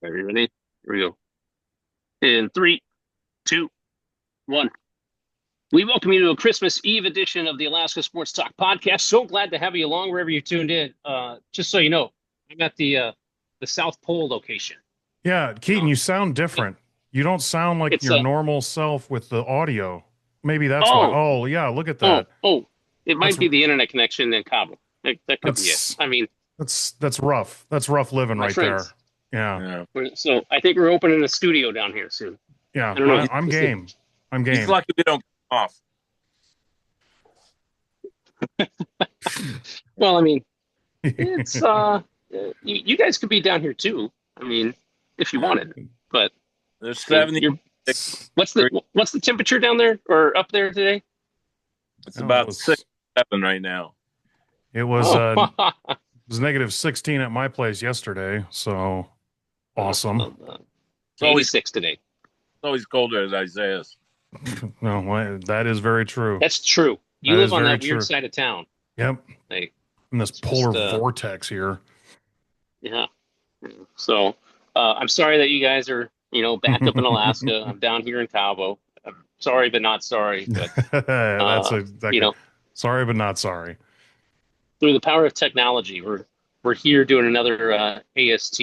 Are you ready? Here we go. In three, two, one. We welcome you to a Christmas Eve edition of the Alaska Sports Talk podcast. So glad to have you along wherever you tuned in. Just so you know, I'm at the South Pole location. Yeah, Keaton, Uh, you sound different. You don't sound like it's your normal self with the audio. Maybe that's why. oh Oh, yeah, look at oh that. oh. It That's might be the internet connection in Cabo. That could be it. that's I mean, that's rough. That's rough living my right there. friends. Yeah. Yeah. So I think we're opening a studio down here soon. Yeah, I don't know. I'm We'll see. game. I'm He's game. lucky we don't come off. Well, I mean, it's you guys could be down here too. I mean, if you Yeah. wanted, but There's I mean, 70. you're what's the temperature down there or up there today? It's Oh, about 6, 7 right now. it was Oh, it was negative 16 at my place yesterday, so awesome. It's always 86 today. it's always colder at Isaiah's. No, that is very true. That's true. You That live is on very that weird true. side of town. Yep. Like, In this it's polar just, vortex here. yeah. So, I'm sorry that you guys are, back up in Alaska. I'm down here in Cabo. I'm sorry, but not sorry. But, That's you know, sorry, but not sorry. through the power of technology, we're here doing another AST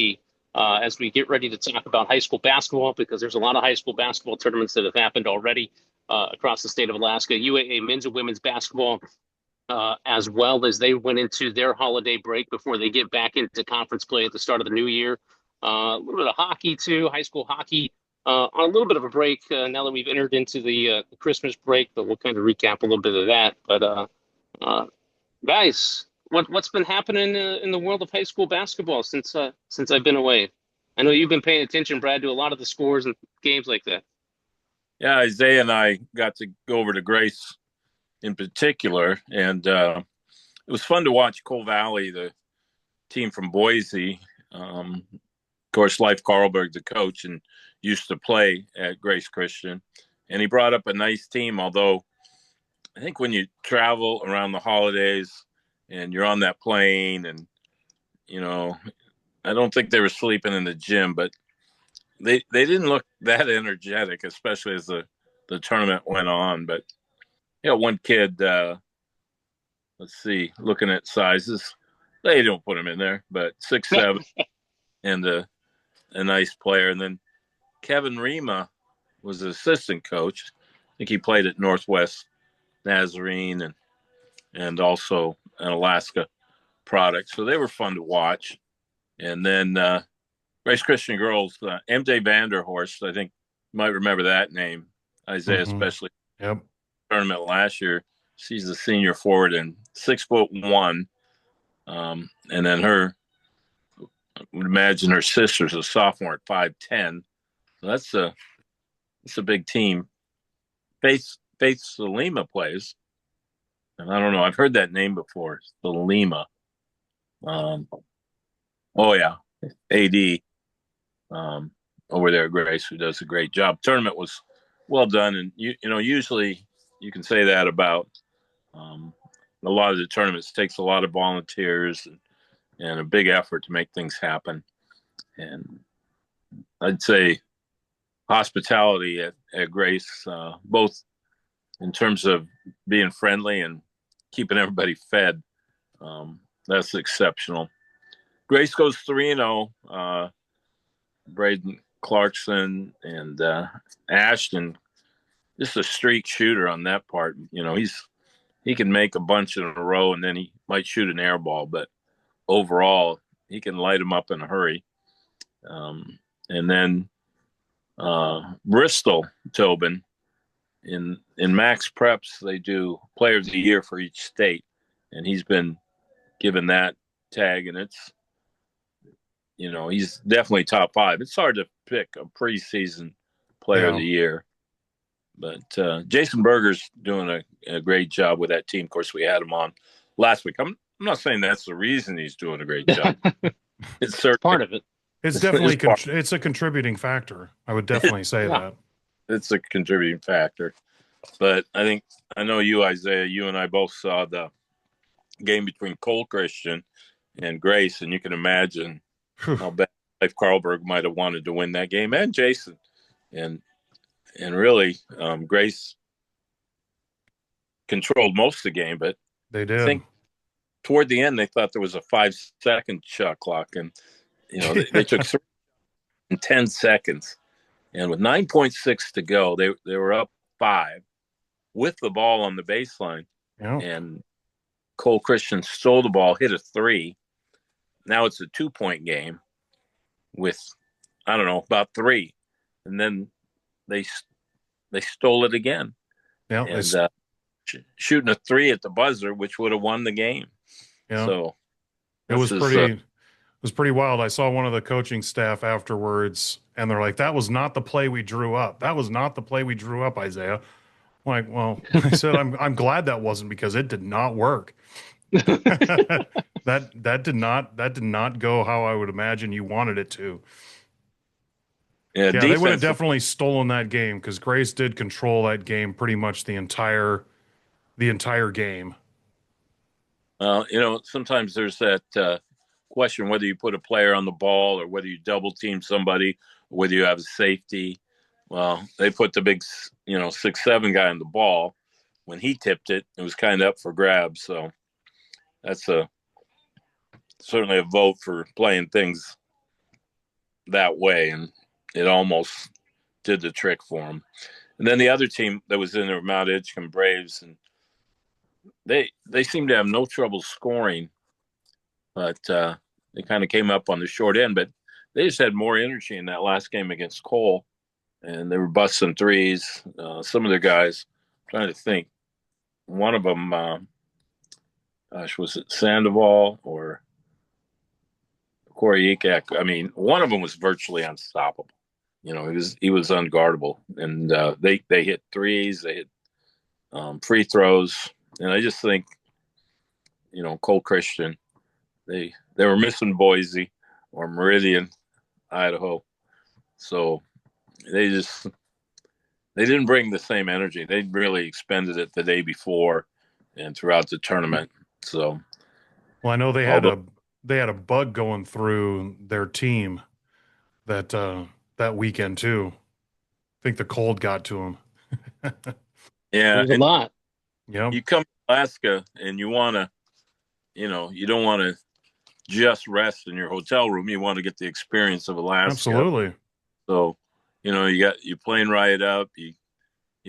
as we get ready to talk about high school basketball because there's a lot of high school basketball tournaments that have happened already across the state of Alaska. UAA men's and women's basketball, as well as they went into their holiday break before they get back into conference play at the start of the new year. A little bit of hockey too, high school hockey. On a little bit of a break now that we've entered into the Christmas break, but we'll kind of recap a little bit of that. But uh, guys, what's been happening in the world of high school basketball since I've been away? I know you've been paying attention, Brad, to a lot of the scores and games like that. Yeah, Isaiah and I got to go over to Grace in particular, and it was fun to watch Coal Valley, the team from Boise. Of course, Leif Carlberg, the coach, and used to play at Grace Christian, and he brought up a nice team. Although I think when you travel around the holidays and you're on that plane, and you know, I don't think they were sleeping in the gym, but they didn't look that energetic, especially as the tournament went on. But one kid, let's see, looking at sizes, they don't put him in there, but 6'7", and a nice player. And then Kevin Rima was the assistant coach. I think he played at Northwest Nazarene and also an Alaska product. So they were fun to watch. And then Grace Christian girls, MJ Vanderhorst, I think you might remember that name, Isaiah, especially. Yep. Tournament last year. She's a senior forward and 6'1". And then I would imagine her sister's a sophomore at 5'10". So that's a big team. Faith Salima plays. And I don't know, I've heard that name before. Salima. Oh yeah. AD over there at Grace, who does a great job. Tournament was well done, and usually you can say that about a lot of the tournaments. It takes a lot of volunteers and a big effort to make things happen. And I'd say hospitality at Grace, both in terms of being friendly and keeping everybody fed, that's exceptional. Grace goes 3-0. Braden Clarkson and Ashton, just a streak shooter on that part. He can make a bunch in a row, and then he might shoot an air ball, but overall he can light them up in a hurry. And then Bristol Tobin in Max Preps, they do Player of the Year for each state, and he's been given that tag, and he's definitely top 5. It's hard to pick a preseason Player of the Year. But Jason Beorger's doing a great job with that team. Of course, we had him on last week. I'm not saying that's the reason he's doing a great job. It's certainly part of it. It's definitely it's a contributing factor. I would definitely say that. It's a contributing factor. But I know you, Isaiah, you and I both saw the game between Cole Christian and Grace, and you can imagine how bad Life Carlberg might have wanted to win that game, and Jason, and really, Grace controlled most of the game, but They I did. think toward the end they thought there was a 5-second shot clock, and they took 3 in 10 seconds, and with 9.6 to go, they were up 5 with the ball on the baseline, Yeah. and Cole Christian stole the ball, hit a 3. Now it's a 2-point game with, I don't know, about 3, and then they stole it again, Yeah. and shooting a 3 at the buzzer, which would have won the game. Yeah. So It was pretty wild. I saw one of the coaching staff afterwards, and they're like, "That was not the play we drew up. That was not the play we drew up, Isaiah." I'm like, well, I said, I'm glad that wasn't, because it did not work. that did not go how I would imagine you wanted it to. yeah, They would have definitely stolen that game, because Grace did control that game pretty much the entire game. Sometimes there's that question whether you put a player on the ball or whether you double team somebody, or whether you have a safety. Well, they put the big, 6'7" guy on the ball. When he tipped it, it was kind of up for grabs. So that's certainly a vote for playing things that way, and it almost did the trick for him. And then the other team that was in there, Mount Edgecombe Braves, and they seemed to have no trouble scoring, but they kind of came up on the short end. But they just had more energy in that last game against Cole, and they were busting threes. Some of their guys, I'm trying to think, one of them, was it Sandoval or Corey Ekak? I mean, one of them was virtually unstoppable. He was unguardable, and they hit threes, they hit free throws, and I just think, Cole Christian, they were missing Boise or Meridian, Idaho, so they didn't bring the same energy. They really expended it the day before and throughout the tournament. So, well, I know they had a bug going through their team that weekend too. I think the cold got to them. yeah, there's a lot. Yeah, you come to Alaska and you want to, you don't want to just rest in your hotel room. You want to get the experience of Alaska. absolutely. So, you're playing right up. You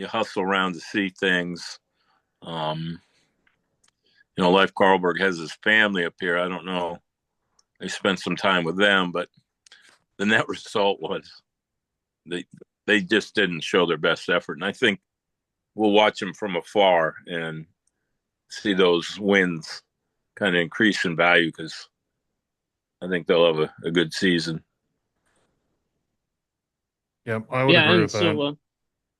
hustle around to see things. Life Carlberg has his family up here. I don't know. They spent some time with them, but the net result was they just didn't show their best effort. And I think we'll watch them from afar and see those wins kind of increase in value, because I think they'll have a good season. Yeah, I would agree with that. So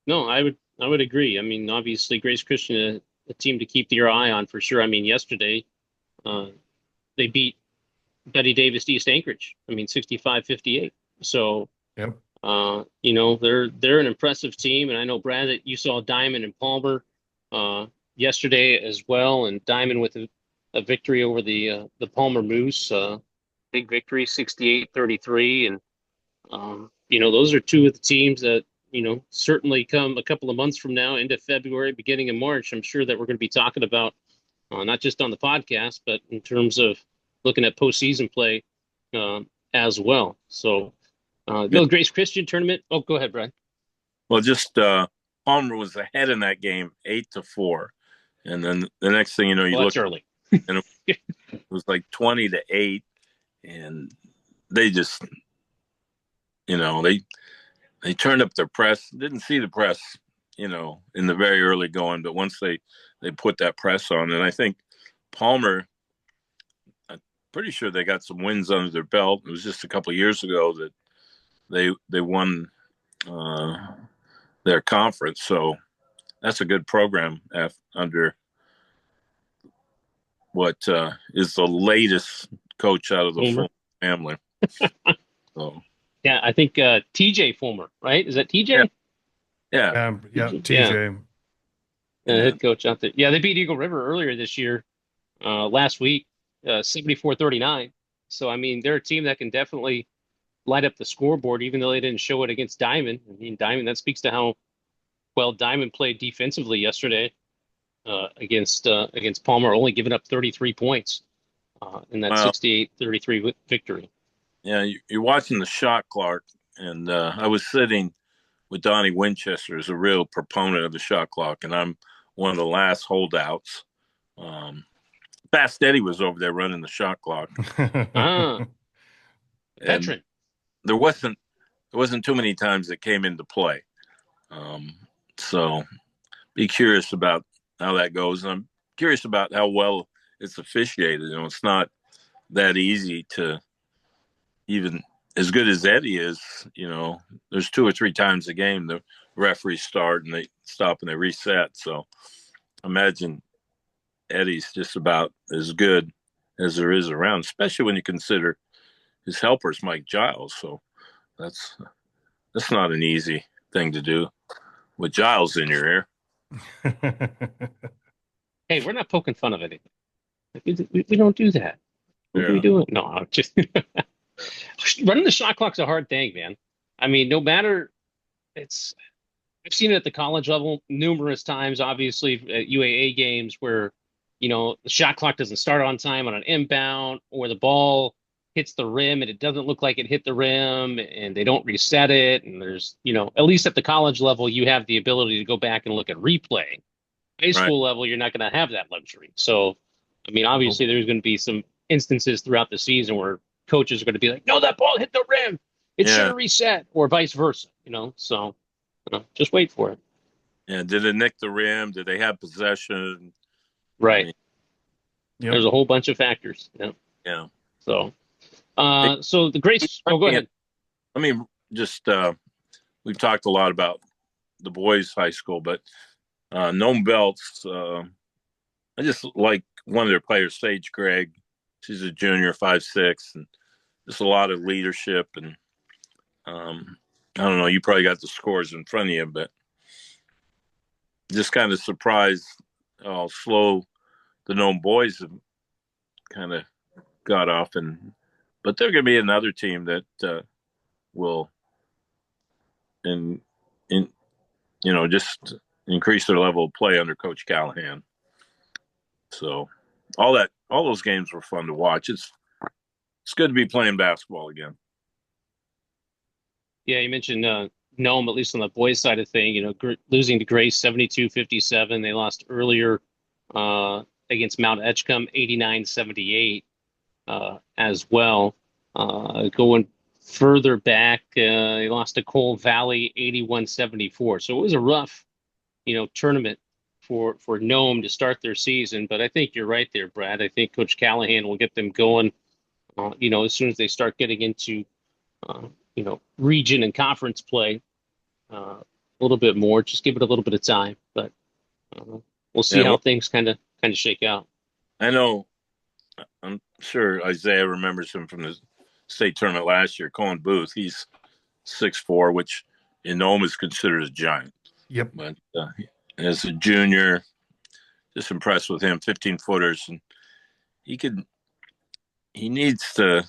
no, I would agree. I mean, obviously, Grace Christian, a team to keep your eye on for sure. I mean, yesterday, they beat Betty Davis East Anchorage. I mean, 65-58. So, Yep. They're an impressive team, and I know, Brad, that you saw Diamond and Palmer yesterday as well, and Diamond with a victory over the Palmer Moose, big victory, 68-33, and those are two of the teams that certainly come a couple of months from now into February, beginning of March. I'm sure that we're going to be talking about not just on the podcast, but in terms of looking at postseason play as well. So. Grace Christian tournament. Oh, go ahead, Brian. Well, just Palmer was ahead in that game 8-4, and then the next thing you know, That's early, and it was like 20-8, and they just, they turned up their press. Didn't see the press, in the very early going, but once they put that press on, and I think Palmer, I'm pretty sure they got some wins under their belt. It was just a couple of years ago that they won their conference, so that's a good program under what is the latest coach out of the Fulmer family. So yeah, I think TJ Fulmer, right? Is that TJ? Yeah, TJ. Head coach out there. Yeah, they beat Eagle River earlier this year, last week, 74-39. So I mean, they're a team that can definitely light up the scoreboard, even though they didn't show it against Dimond. I mean, Dimond, that speaks to how well Dimond played defensively yesterday against Palmer, only giving up 33 points in that Well, 68-33 victory. yeah, you're watching the shot clock, and I was sitting with Donnie Winchester, who's a real proponent of the shot clock, and I'm one of the last holdouts. Fast Eddie was over there running the shot clock, Ah, and veteran. there wasn't too many times it came into play. So be curious about how that goes. And I'm curious about how well it's officiated. You know, it's not that easy to, even as good as Eddie is, you know, there's 2 or 3 times a game the referees start and they stop and they reset. So imagine Eddie's just about as good as there is around, especially when you consider his helper's Mike Giles. So that's not an easy thing to do with Giles in your ear. Hey, we're not poking fun of anything. We don't do that. What are we doing? No, I'm just running the shot clock's a hard thing, man. I mean, no matter I've seen it at the college level numerous times, obviously at UAA games where, the shot clock doesn't start on time on an inbound, or the ball hits the rim and it doesn't look like it hit the rim and they don't reset it. And there's, at least at the college level, you have the ability to go back and look at replay. High school level, you're not going to have that luxury. So, I mean, obviously there's going to be some instances throughout the season where coaches are going to be like, no, that ball hit the rim. It should have reset, or vice versa, so just wait for it. Yeah. Did it nick the rim? Did they have possession? Right. I mean, There's a whole bunch of factors. Yeah. So, so the Grace, go ahead. I mean, just, we've talked a lot about the boys' high school, but Nome Belts, I just like one of their players, Sage Gregg. She's a junior, 5'6", and just a lot of leadership. And I don't know, you probably got the scores in front of you, but just kind of surprised how slow the Nome boys have kind of got off. But they're going to be another team that will, just increase their level of play under Coach Callahan. So all those games were fun to watch. It's good to be playing basketball again. Yeah, you mentioned Nome, at least on the boys' side of thing, losing to Grace 72-57. They lost earlier against Mount Edgecombe 89-78 as well. Going further back, they lost to Cole Valley 81-74. So it was a rough, tournament for Nome to start their season. But I think you're right there, Brad. I think Coach Callahan will get them going, as soon as they start getting into region and conference play a little bit more. Just give it a little bit of time, but we'll see how things kind of shake out. I know. I'm sure Isaiah remembers him from the state tournament last year. Colin Booth, he's 6'4", which in Nome is considered a giant. Yep. But as a junior, just impressed with him, 15-footers, and he needs to,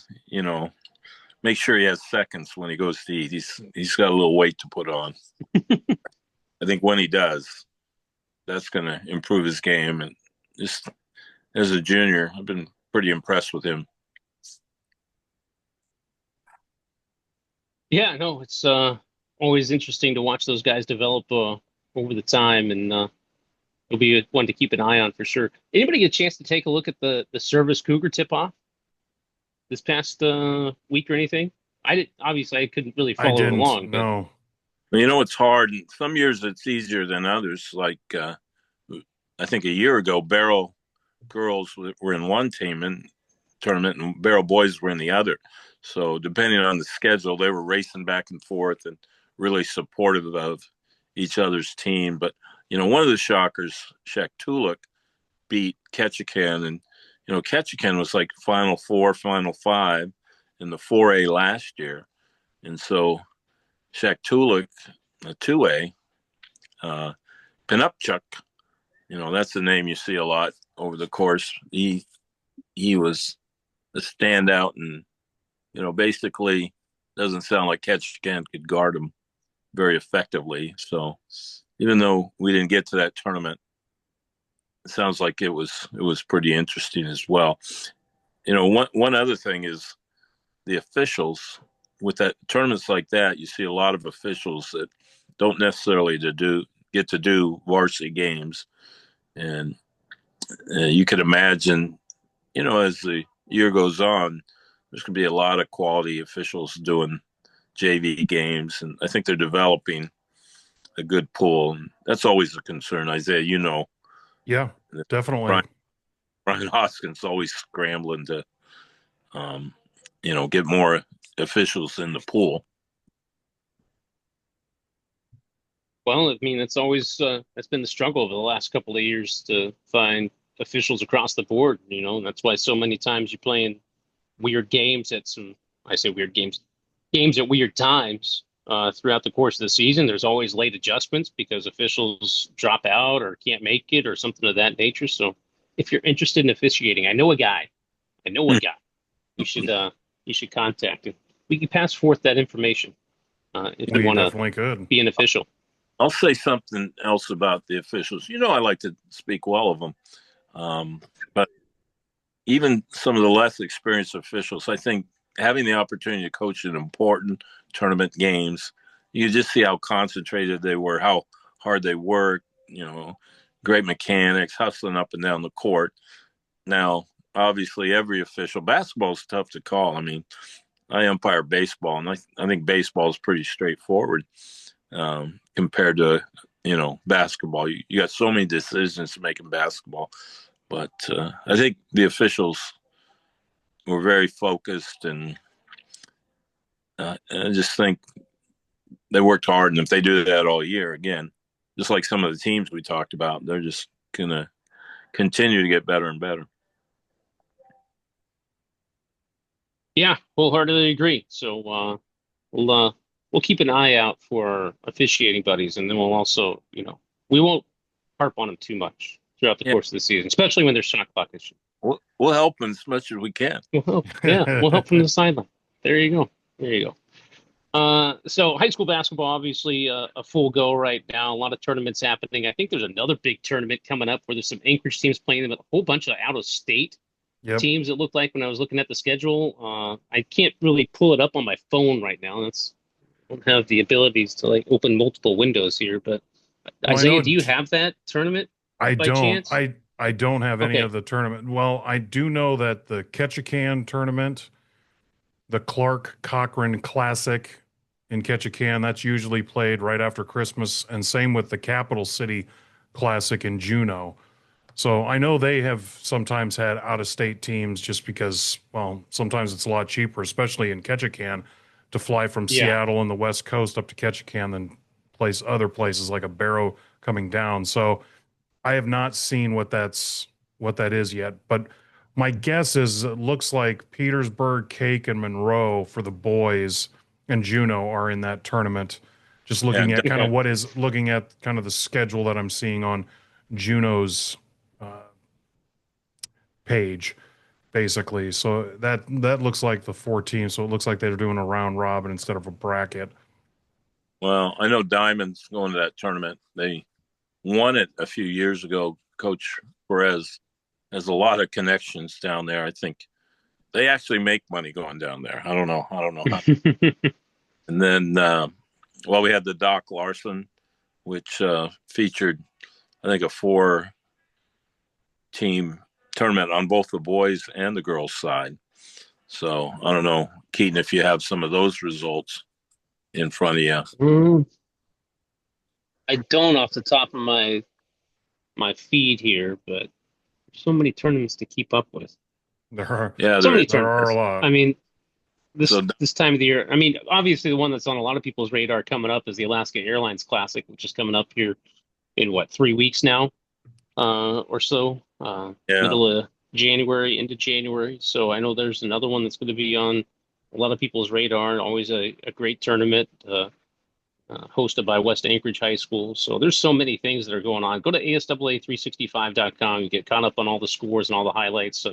make sure he has seconds when he goes to eat. He's got a little weight to put on. I think when he does, that's going to improve his game. And just as a junior, I've been pretty impressed with him. Yeah, no, it's always interesting to watch those guys develop over the time, and it'll be one to keep an eye on for sure. Anybody get a chance to take a look at the Service Cougar tip-off this past week or anything? Obviously I couldn't really follow it along. But... No. Well, it's hard. And some years it's easier than others. Like I think a year ago, Barrel girls were in one team in tournament and Barrel boys were in the other. So depending on the schedule, they were racing back and forth and really supportive of each other's team. But, one of the shockers, Shaktoolik, beat Ketchikan, and Ketchikan was like Final Four, Final Five in the 4A last year. And so Shaktoolik, a 2A, Pinupchuk, that's the name you see a lot over the course. He was a standout, and, basically doesn't sound like Ketchikan could guard them very effectively. So even though we didn't get to that tournament, it sounds like it was pretty interesting as well. One other thing is the officials. With that tournaments like that, you see a lot of officials that don't necessarily get to do varsity games, and you could imagine, as the year goes on, there's going to be a lot of quality officials doing JV games, and I think they're developing a good pool. And that's always a concern, Isaiah. Yeah, definitely. Brian Hoskins always scrambling to, get more officials in the pool. Well, I mean, that's been the struggle over the last couple of years to find officials across the board, and that's why so many times you're playing weird games I say weird games at weird times throughout the course of the season. There's always late adjustments because officials drop out or can't make it or something of that nature. So if you're interested in officiating, I know a guy you should contact him. We can pass forth that information if you want to be an official. I'll say something else about the officials. I like to speak well of them. But even some of the less experienced officials, I think having the opportunity to coach in important tournament games, you just see how concentrated they were, how hard they worked, great mechanics, hustling up and down the court. Now, obviously, every official, basketball is tough to call. I mean, I umpire baseball, and I think baseball is pretty straightforward compared to, basketball. You got so many decisions to make in basketball. But I think the officials were very focused, and I just think they worked hard. And if they do that all year, again, just like some of the teams we talked about, they're just going to continue to get better and better. Yeah, wholeheartedly agree. So we'll keep an eye out for our officiating buddies, and then we'll also, we won't harp on them too much throughout the course of the season, especially when there's shot clock issues. We'll help them as much as we can. We'll help from the sideline. There you go. So high school basketball, obviously a full go right now. A lot of tournaments happening. I think there's another big tournament coming up where there's some Anchorage teams playing them, a whole bunch of out-of-state teams. It looked like when I was looking at the schedule. I can't really pull it up on my phone right now. I don't have the abilities to open multiple windows here. But Isaiah, do you have that tournament? I by don't. Chance? I don't have any of the tournament. Well, I do know that the Ketchikan tournament, the Clark Cochran Classic in Ketchikan, that's usually played right after Christmas, and same with the Capital City Classic in Juneau. So I know they have sometimes had out-of-state teams just because, well, sometimes it's a lot cheaper, especially in Ketchikan, to fly from Seattle and the West Coast up to Ketchikan than place other places like a Barrow coming down. So I have not seen what that is yet, but my guess is it looks like Petersburg, Cake, and Monroe for the boys and Juneau are in that tournament. Just looking at kind of the schedule that I'm seeing on Juneau's page, basically. So that looks like the 4 teams. So it looks like they're doing a round robin instead of a bracket. Well, I know Diamond's going to that tournament. They won it a few years ago. Coach Perez has a lot of connections down there. I think they actually make money going down there. I don't know how. And then, we had the Doc Larson, which featured, I think, a 4-team tournament on both the boys and the girls side. So I don't know, Keaton, if you have some of those results in front of you. I don't off the top of my feed here, but so many tournaments to keep up with. There are a lot. I mean, this time of the year. I mean, obviously the one that's on a lot of people's radar coming up is the Alaska Airlines Classic, which is coming up here in 3 weeks now, or so. Middle of January into January. So I know there's another one that's going to be on a lot of people's radar, and always a great tournament hosted by West Anchorage High School. So there's so many things that are going on. Go to ASAA365.com and get caught up on all the scores and all the highlights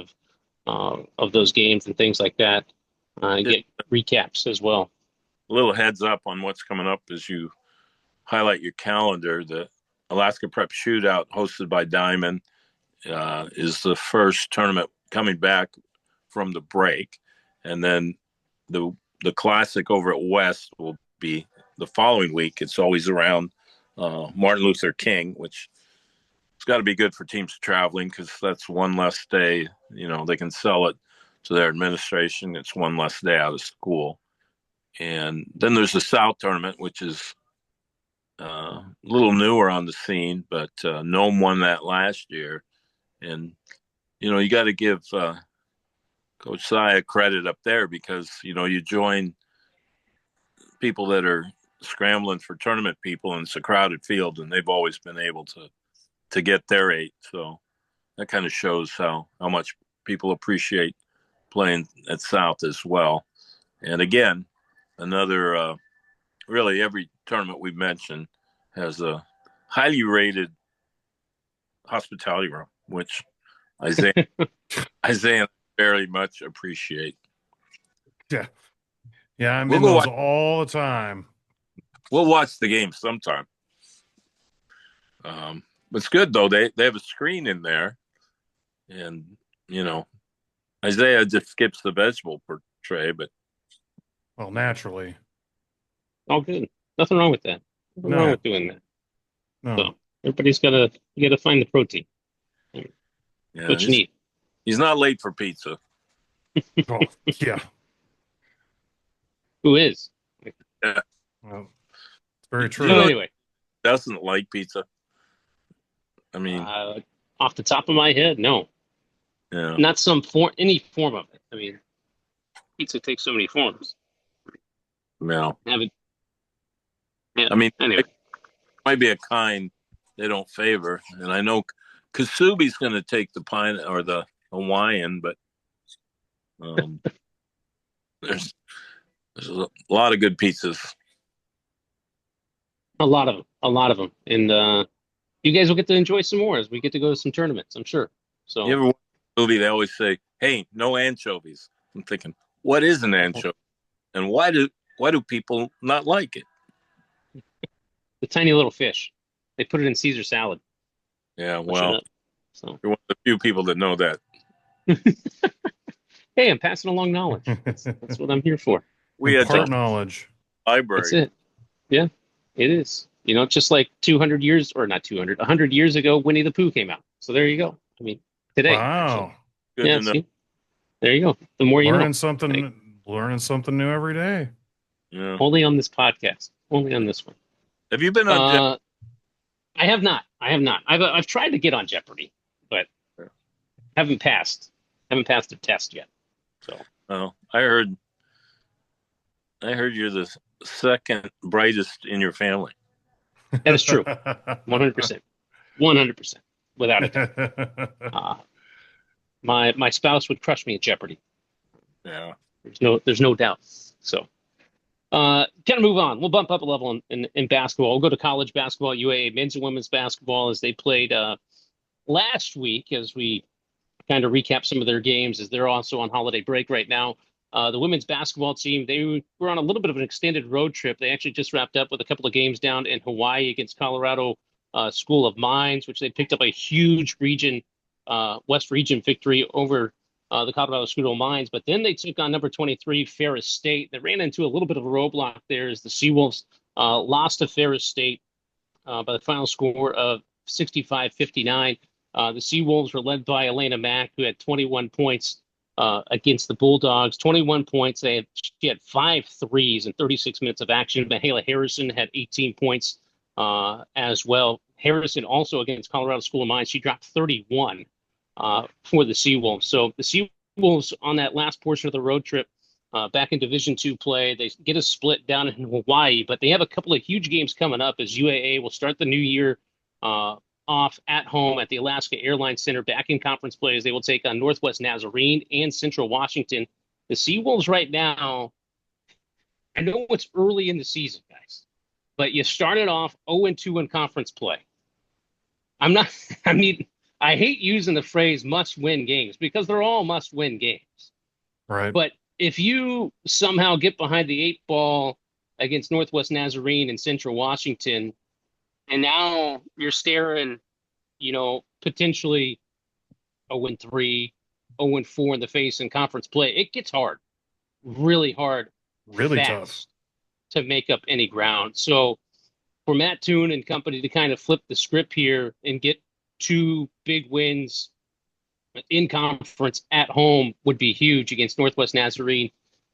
of those games and things like that. Get recaps as well. a little heads up on what's coming up as you highlight your calendar. The Alaska Prep Shootout, hosted by Dimond, is the first tournament coming back from the break, and then the Classic over at West will be the following week. It's always around Martin Luther King, which it's got to be good for teams traveling because that's one less day. They can sell it to their administration. It's one less day out of school. And then there's the South tournament, which is a little newer on the scene, but Nome won that last year. And, you got to give Coach Saya credit up there because, you join people that are scrambling for tournament people, and it's a crowded field, and they've always been able to get their 8. So that kind of shows how much people appreciate playing at South as well. And again, another really every tournament we've mentioned has a highly rated hospitality room, which Isaiah very much appreciate. Yeah. Yeah, I'm in those all the time. We'll watch the game sometime. It's good though. They have a screen in there, and Isaiah just skips the vegetable tray, but naturally, all good. Nothing wrong with that. Nothing wrong with doing that. No. So everybody's gotta find the protein. Yeah, what you need. He's not late for pizza. Oh, yeah. Who is? Yeah. Well, it's very true. Anyway, doesn't like pizza. I mean, off the top of my head, no. Yeah. Not any form of it. I mean, pizza takes so many forms. No. Yeah, I mean, anyway, it might be a kind they don't favor, and I know Kasubi's going to take the pine or the Hawaiian, but there's a lot of good pizzas. a lot of them, and you guys will get to enjoy some more as we get to go to some tournaments, I'm sure. So you ever watch a movie? They always say, "Hey, no anchovies." I'm thinking, what is an anchovy, and why do people not like it? The tiny little fish. They put it in Caesar salad. Yeah, well, so you're one of the few people that know that. Hey, I'm passing along knowledge. That's what I'm here for. We had knowledge. Library. That's it. Yeah, it is. Just like 100 years ago, Winnie the Pooh came out. So there you go. I mean, today. Wow. Good to know. See? There you go. The more you know. Learning something new every day. Yeah. Only on this podcast. Only on this one. Have you been on? I have not. I've tried to get on Jeopardy, but haven't passed the test yet. So. Oh, I heard you're the second brightest in your family. That is true. 100%. 100%. Without a doubt. My spouse would crush me at Jeopardy. Yeah. There's no doubt. So, kind of move on. We'll bump up a level in basketball. We'll go to college basketball, UAA men's and women's basketball, as they played last week, as we kind of recap some of their games, as they're also on holiday break right now. The women's basketball team, they were on a little bit of an extended road trip. They actually just wrapped up with a couple of games down in Hawaii against Colorado School of Mines, which they picked up a huge West region victory over the Colorado School of Mines. But then they took on number 23, Ferris State. They ran into a little bit of a roadblock there as the Seawolves lost to Ferris State by the final score of 65-59. The Seawolves were led by Elena Mack, who had 21 points against the Bulldogs. 21 points. She had 5 threes in 36 minutes of action. Mahala Harrison had 18 points as well. Harrison also against Colorado School of Mines. She dropped 31 for the Seawolves. So the Seawolves on that last portion of the road trip back in Division II play, they get a split down in Hawaii, but they have a couple of huge games coming up as UAA will start the new year off at home at the Alaska Airlines Center. Back in conference play as they will take on Northwest Nazarene and Central Washington. The Seawolves right now, I know it's early in the season, guys, but you started off 0-2 in conference play. I hate using the phrase must-win games because they're all must-win games. Right. But if you somehow get behind the 8 ball against Northwest Nazarene and Central Washington. And now you're staring, potentially 0-3, 0-4 in the face in conference play. It gets hard, really hard, Really tough. fast to make up any ground. So for Matt Toon and company to kind of flip the script here and get 2 big wins in conference at home would be huge against Northwest Nazarene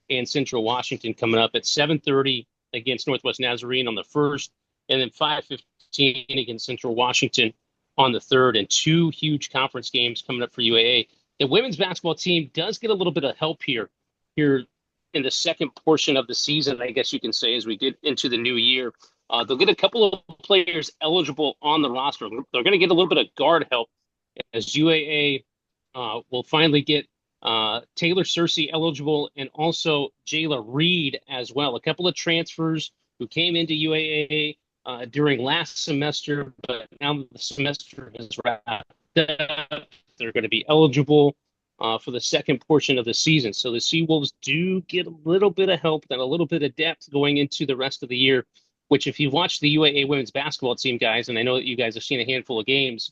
and Central Washington coming up at 7:30 against Northwest Nazarene on the first, and then 5:15 against Central Washington on the third, and 2 huge conference games coming up for UAA. The women's basketball team does get a little bit of help here in the second portion of the season, I guess you can say, as we get into the new year. They'll get a couple of players eligible on the roster. They're going to get a little bit of guard help as UAA will finally get Taylor Searcy eligible, and also Jayla Reed as well. A couple of transfers who came into UAA during last semester, but now that the semester has wrapped up, they're going to be eligible for the second portion of the season. So the Seawolves do get a little bit of help and a little bit of depth going into the rest of the year, which if you've watched the UAA women's basketball team, guys, and I know that you guys have seen a handful of games,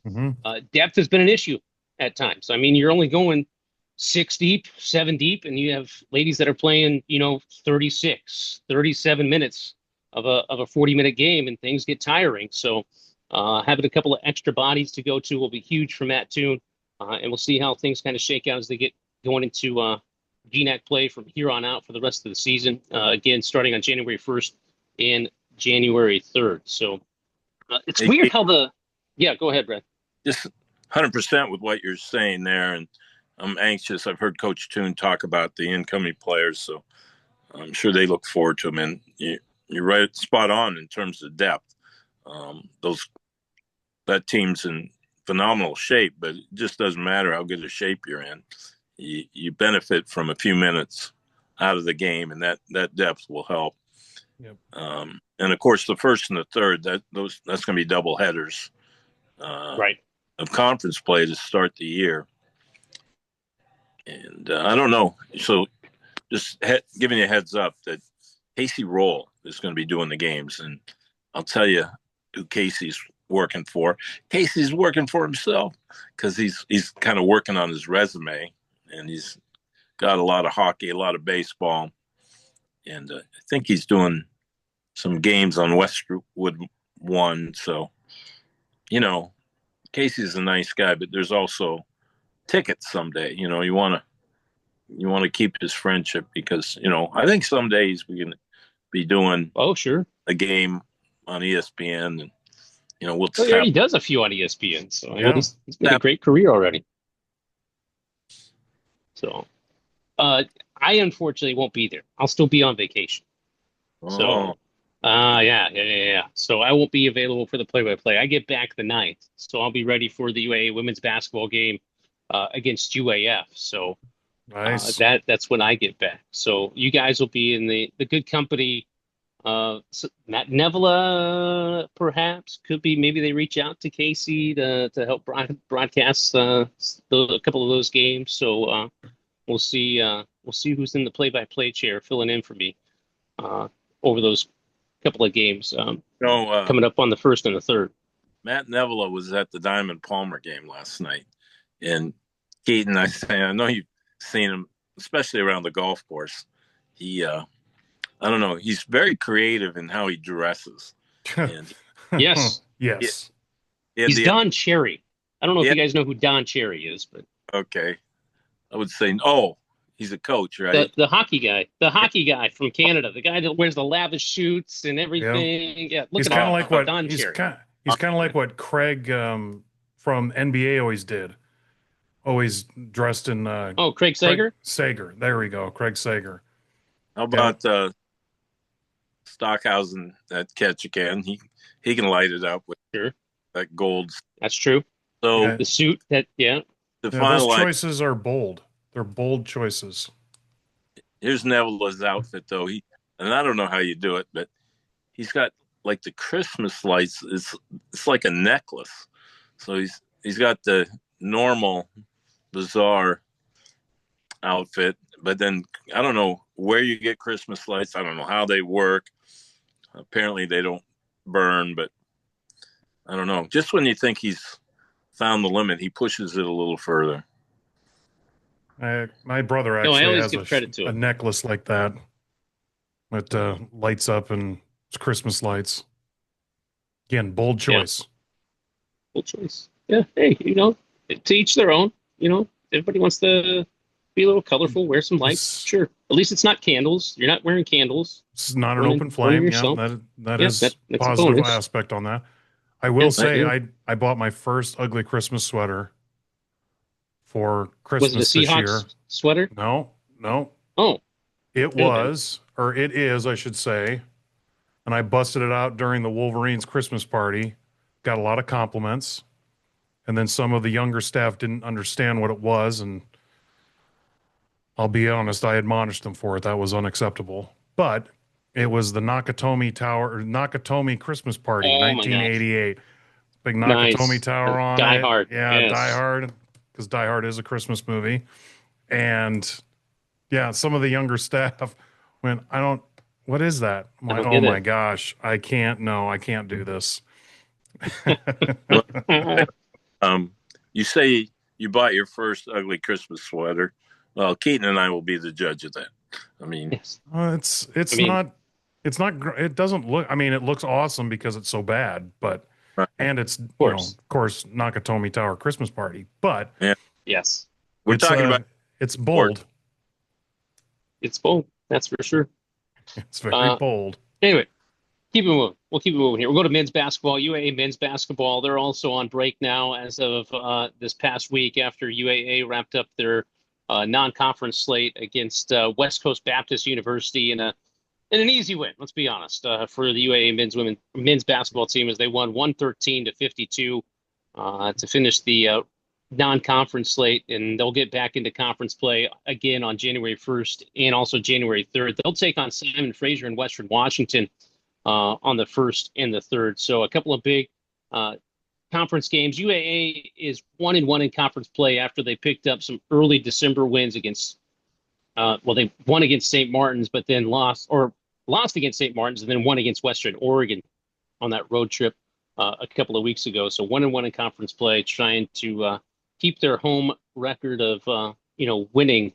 depth has been an issue at times. I mean, you're only going 6 deep, 7 deep, and you have ladies that are playing, 36, 37 minutes of a 40-minute game, and things get tiring. So having a couple of extra bodies to go to will be huge for Matt Toon, and we'll see how things kind of shake out as they get going into GNAC play from here on out for the rest of the season. Again, starting on January 1st and January 3rd. So it's weird how yeah, go ahead, Brad. Just 100% with what you're saying there, and I'm anxious. I've heard Coach Toon talk about the incoming players, so I'm sure they look forward to them. And you're right, spot on in terms of depth. That team's in phenomenal shape, but it just doesn't matter how good a shape you're in. You benefit from a few minutes out of the game, and that depth will help. Yep. And of course, the first and the third, that's going to be double headers, Right, of conference play to start the year. And I don't know. So just giving you a heads up that Casey Roll is going to be doing the games. And I'll tell you who Casey's working for. Casey's working for himself because he's kind of working on his resume, and he's got a lot of hockey, a lot of baseball. And I think he's doing some games on Westwood 1. So, Casey's a nice guy, but there's also tickets someday. You want to keep his friendship because, I think some days we can be doing a game on ESPN, and, we'll he does a few on ESPN. So he's made a great career already. So I unfortunately won't be there. I'll still be on vacation. So yeah. So I won't be available for the play-by-play. I get back the 9th, so I'll be ready for the UAA women's basketball game against UAF. So nice. That's when I get back. So you guys will be in the good company. Matt Nevela perhaps could be. Maybe they reach out to Casey to help broadcast a couple of those games. So we'll see. We'll see who's in the play-by-play chair filling in for me over those couple of games coming up on the 1st and the 3rd. Matt Nevela was at the Diamond Palmer game last night, and Keaton, I know you've seen him, especially around the golf course. He, I don't know, he's very creative in how he dresses. And yes. He's Don Cherry. I don't know if you guys know who Don Cherry is, but okay, I would say he's a coach, right? The hockey guy from Canada, the guy that wears the lavish suits and everything. Yeah, he's kind of like what Don Cherry. He's kind of like what Craig from NBA always did. Always dressed in Craig Sager? Sager. There we go. Craig Sager. How about Stockhausen at Ketchikan? He can light it up with that gold. That's true. So the suit those choices are bold. They're bold choices. Here's Neville's outfit, though. And I don't know how you do it, but he's got like the Christmas lights. It's like a necklace. So he's got the normal, bizarre outfit, but then I don't know where you get Christmas lights. I don't know how they work. Apparently they don't burn, but I don't know. Just when you think he's found the limit, he pushes it a little further. My brother No, I actually always has give credit to a him. necklace like that. It lights up and it's Christmas lights. Again, bold choice. Full choice. Yeah. Hey, to each their own. Everybody wants to be a little colorful, wear some lights. Sure. At least it's not candles. You're not wearing candles. It's not an Burning- open burning flame. Yeah, yourself. that Yeah, is that's a positive bonus. aspect on that. I will Yeah, say yeah. I bought my first ugly Christmas sweater for Was it a Christmas this year. Seahawks sweater? No. Oh, It was, or it is, I should say. And I busted it out during the Wolverines Christmas party. Got a lot of compliments. And then some of the younger staff didn't understand what it was. And I'll be honest, I admonished them for it. That was unacceptable. But it was the Nakatomi Christmas party, oh my gosh. 1988. Big Nakatomi Nice. Tower on Die it. Hard. Yeah, Yes. Die Hard, because Die Hard is a Christmas movie. And yeah, some of the younger staff went, what is that? I'm like, oh my gosh, I can't do this. You say you bought your first ugly Christmas sweater. Well, Keaton and I will be the judge of that. I mean, Yes. it doesn't look, it looks awesome because it's so bad, but, right. And it's, of course, Nakatomi Tower Christmas party, but yeah. Yes, we're talking about, it's bold. It's bold. That's for sure. It's very bold. Anyway, keep it moving. We'll keep it moving here. We'll go to men's basketball. UAA men's basketball. They're also on break now as of this past week after UAA wrapped up their non-conference slate against West Coast Baptist University in an easy win. Let's be honest for the UAA men's basketball team as they won 113-52 to finish the non-conference slate, and they'll get back into conference play again on January 1st and also January 3rd. They'll take on Simon Fraser in Western Washington on the 1st and the 3rd. So a couple of big conference games. UAA is 1-1 in conference play after they picked up some early December wins against, they won against St. Martin's, but then lost against St. Martin's and then won against Western Oregon on that road trip a couple of weeks ago. So 1-1 in conference play, trying to keep their home record of, winning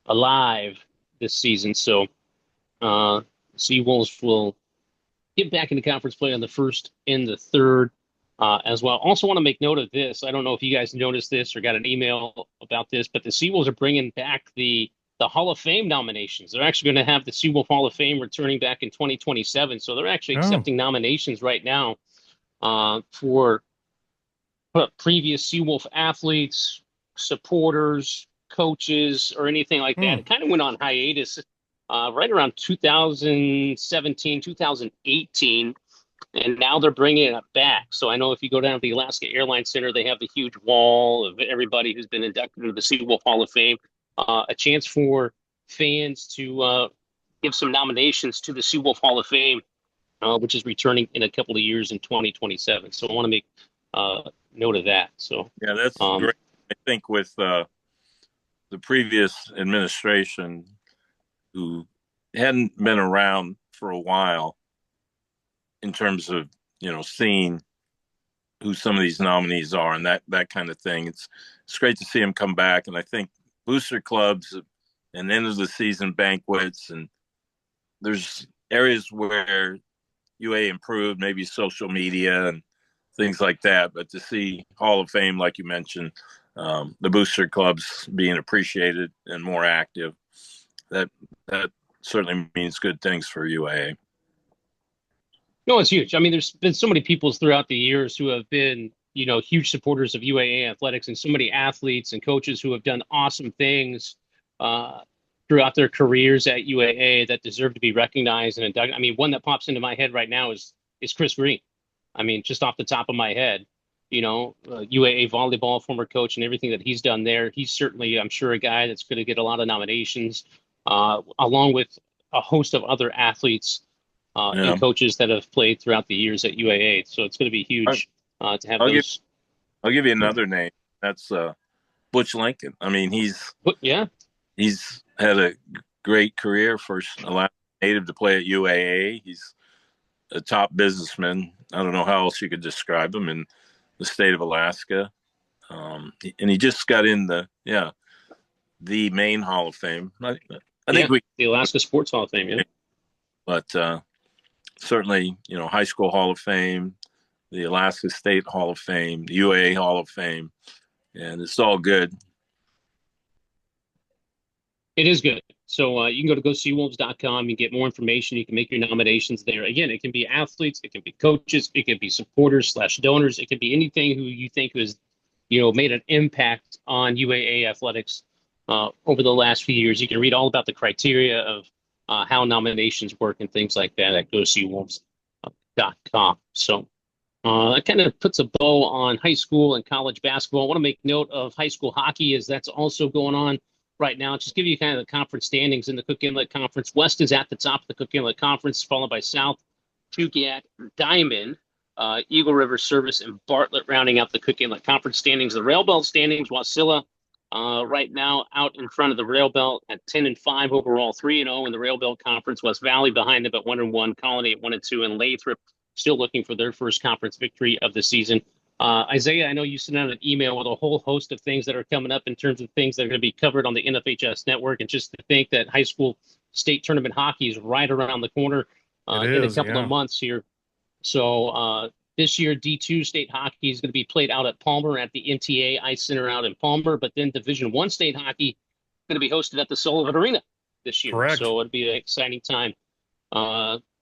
alive this season. So Seawolves will get back into conference play on the 1st and the 3rd as well. Also want to make note of this. I don't know if you guys noticed this or got an email about this, but the Seawolves are bringing back the Hall of Fame nominations. They're actually going to have the Seawolf Hall of Fame returning back in 2027. So they're actually accepting nominations right now for previous Seawolf athletes, supporters, coaches, or anything like that. It kind of went on hiatus right around 2017, 2018, and now they're bringing it back. So I know if you go down to the Alaska Airlines Center, they have the huge wall of everybody who's been inducted into the Seawolf Hall of Fame. A chance for fans to give some nominations to the Seawolf Hall of Fame, which is returning in a couple of years in 2027. So I want to make note of that. So yeah, that's great. I think with the previous administration, who hadn't been around for a while in terms of seeing who some of these nominees are and that kind of thing, it's great to see them come back. And I think booster clubs and end of the season banquets, and there's areas where UA improved, maybe social media and things like that. But to see Hall of Fame, like you mentioned, the booster clubs being appreciated and more active, that certainly means good things for UAA. No, it's huge. I mean, there's been so many people throughout the years who have been, huge supporters of UAA athletics, and so many athletes and coaches who have done awesome things throughout their careers at UAA that deserve to be recognized and inducted. I mean, one that pops into my head right now is Chris Green. I mean, just off the top of my head, UAA volleyball former coach and everything that he's done there. He's certainly, I'm sure, a guy that's going to get a lot of nominations, along with a host of other athletes and coaches that have played throughout the years at UAA. So it's going to be huge to have those. I'll give you another name. That's Butch Lincoln. I mean, he's had a great career. First Alaska native to play at UAA. He's a top businessman. I don't know how else you could describe him in the state of Alaska. And he just got in the main Hall of Fame. I think the Alaska Sports Hall of Fame, yeah. But certainly, High School Hall of Fame, the Alaska State Hall of Fame, the UAA Hall of Fame, and it's all good. It is good. So you can go to GoSeaWolves.com. You can get more information. You can make your nominations there. Again, it can be athletes, it can be coaches, it can be supporters/donors. It can be anything who you think has, made an impact on UAA athletics over the last few years. You can read all about the criteria of how nominations work and things like that at GoSeaWolves.com. So that kind of puts a bow on high school and college basketball. I want to make note of high school hockey, as that's also going on right now. Just give you kind of the conference standings in the Cook Inlet Conference. West is at the top of the Cook Inlet Conference, followed by South, Ketchikan, Dimond, Eagle River, Service, and Bartlett rounding out the Cook Inlet Conference standings. The Rail Belt standings, Wasilla right now out in front of the Rail Belt at 10-5 overall, 3-0 in the Rail Belt Conference. West Valley behind them at 1-1, Colony at 1-2, and Lathrop still looking for their first conference victory of the season. Isaiah, I know you sent out an email with a whole host of things that are coming up in terms of things that are going to be covered on the NFHS network. And just to think that high school state tournament hockey is right around the corner in a couple of months here. So this year, D2 state hockey is going to be played out at Palmer at the NTA Ice Center out in Palmer. But then Division I state hockey is going to be hosted at the Sullivan Arena this year. Correct. So it'll be an exciting time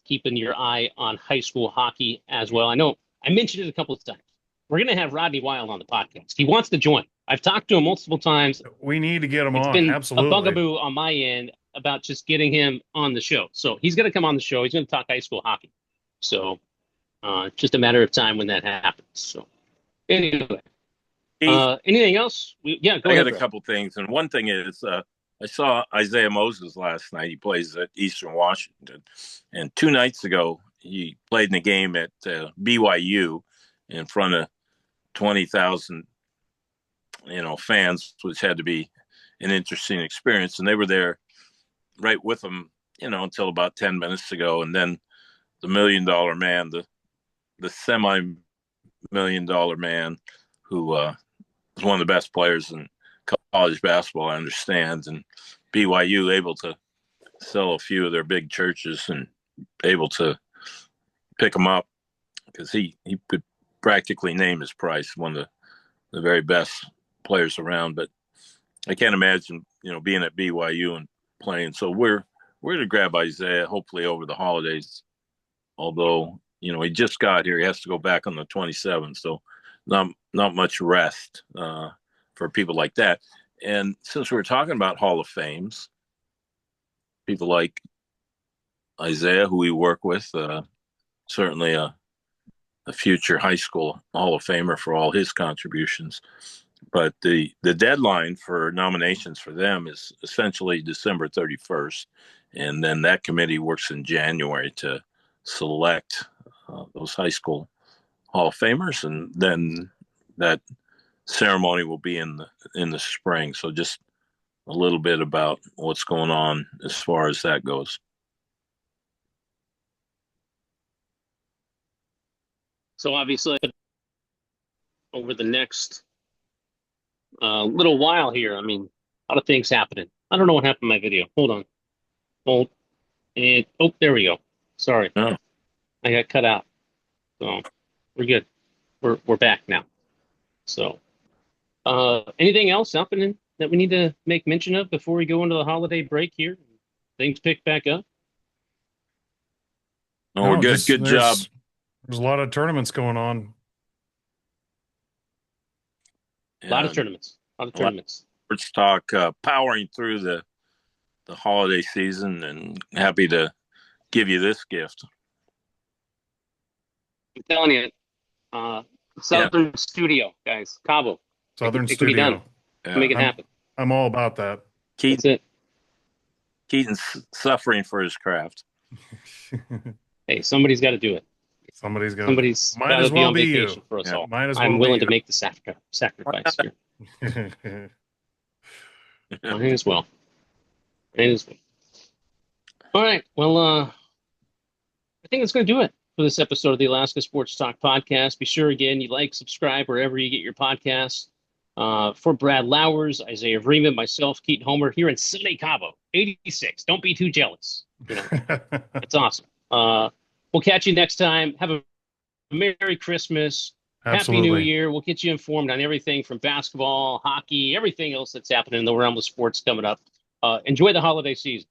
keeping your eye on high school hockey as well. I know I mentioned it a couple of times. We're going to have Rodney Wild on the podcast. He wants to join. I've talked to him multiple times. We need to get him on. It's been absolutely a bugaboo on my end about just getting him on the show. So he's going to come on the show. He's going to talk high school hockey. So just a matter of time when that happens. So anyway, anything else? Go ahead. I got a couple things. And one thing is I saw Isaiah Moses last night. He plays at Eastern Washington. And 2 nights ago, he played in a game at BYU in front of 20,000, fans, which had to be an interesting experience. And they were there right with him, until about 10 minutes ago. And then the $1 million man, the semi-$1 million man, who was one of the best players in college basketball, I understand, and BYU able to sell a few of their big churches and able to pick him up because he could practically name his price, one of the very best players around. But I can't imagine, being at BYU and playing. So we're to grab Isaiah hopefully over the holidays. Although, he just got here, he has to go back on the 27th. So not much rest for people like that. And since we're talking about Hall of Fames, people like Isaiah, who we work with, certainly a future high school Hall of Famer for all his contributions. But the deadline for nominations for them is essentially December 31st. And then that committee works in January to select those high school Hall of Famers. And then that ceremony will be in the spring. So just a little bit about what's going on as far as that goes. So obviously, over the next little while here, a lot of things happening. I don't know what happened to my video. Hold on. There we go. Sorry. Oh. I got cut out. So we're good. We're back now. So anything else happening that we need to make mention of before we go into the holiday break here? Things pick back up? Oh, we're good. Good job. There's a lot of tournaments going on. A lot of tournaments. Let's talk powering through the holiday season, and happy to give you this gift. I'm telling you, Southern Studio, guys. Cabo. Southern Studio. Studio. It can be done. Yeah. Make it happen. I'm all about that. That's it. Keaton's suffering for his craft. Hey, somebody's got to do it. Somebody's got to be on vacation for us all. I'm willing to make the sacrifice here. Might as well. It is. All right. Well, I think that's going to do it for this episode of the Alaska Sports Talk podcast. Be sure, again, you like, subscribe wherever you get your podcasts. For Brad Lowers, Isaiah Vreeman, myself, Keaton Homer, here in sunny Cabo, 86. Don't be too jealous. It's awesome. We'll catch you next time. Have a Merry Christmas. Absolutely. Happy New Year. We'll get you informed on everything from basketball, hockey, everything else that's happening in the realm of sports coming up. Enjoy the holiday season.